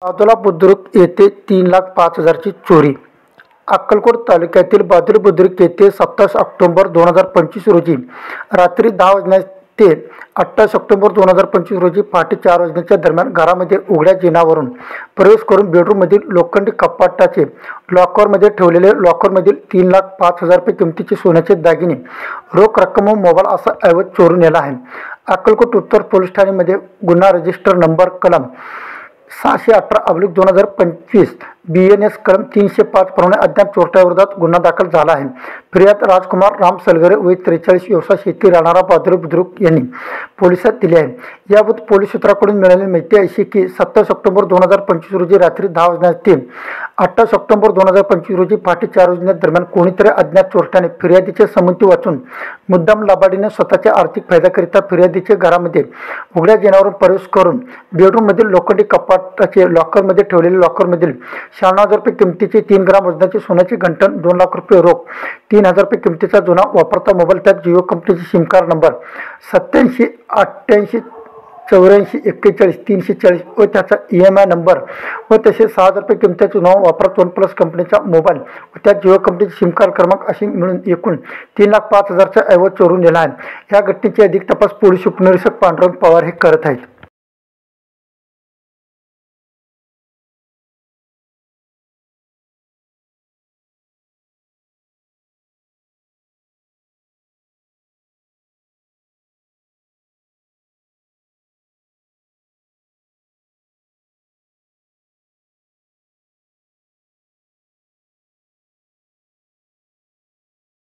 बादोला बुद्रुक येथे 3,05,000ची चोरी. अक्कलकोट तालुक्यातील बादोली बुद्रुक येथे 27 ऑक्टोबर 2025 रोजी रात्री 10 वाजता ते 28 ऑक्टोबर 2025 रोजी पहाटे 4 वाजण्याच्या दरम्यान घरामध्ये उघड्या जिन्यावरून प्रवेश करून बेडरूममधील लोखंडी कपाटाचे लॉकरमध्ये ठेवलेले लॉकरमधील 3,05,000 रुपये किमतीचे सोन्याचे दागिने, रोख रक्कम व मोबाईल असा ऐवज चोरून नेला आहे. अक्कलकोट उत्तर पोलीस ठाण्यामध्ये गुन्हा रजिस्टर नंबर कलम 618/2025 BNS कलम 305 प्रमाणे अज्ञात चोरट्याविरोधात गुन्हा दाखल झाला आहे. फिर्याद राजकुमार राम सलगरे वय 43, व्यवसाय शेती, राहणारा बादोली बुद्रुक यांनी पोलिसात दिली आहे. याबाबत पोलीस सूत्रांकडून मिळालेली माहिती अशी की 27 ऑक्टोबर 2025 रोजी रात्री 10 वाजता ते 28 ऑक्टोबर 2025 रोजी पहाटे 4 वाजण्या दरम्यान कोणीतरी अज्ञात चोरट्याने फिर्यादीचे संमती वाचून मुद्दाम लबाडीने स्वतःच्या आर्थिक फायद्याकरिता फिर्यादीच्या घरामध्ये उघड्या जिन्यावरून प्रवेश करून बेडरूममधील लोखंडी कपाटाचे लॉकरमध्ये ठेवलेले लॉकरमधील 96,000 रुपये किमतीचे 3 ग्राम वजनाचे सोन्याचे घंटण, 2 लाख रुपये रोख, 3,000 रुपये किमतीचा जुना वापरता मोबाईल, त्यात जिओ कंपनीचे सिम कार्ड नंबर 87 88 84 41 340 व त्याचा EMI नंबर व तसेच 6,000 रुपये किमतीचा जुना वापरता OnePlus कंपनीचा मोबाईल व त्यात जिओ कंपनीचे सिम कार्ड क्रमांक असे मिळून एकूण 3,05,000चा ऐवज चोरून नेला आहे. या घटनेची अधिक तपास पोलीस उपनिरीक्षक पांडुरंग पवार हे करत आहेत.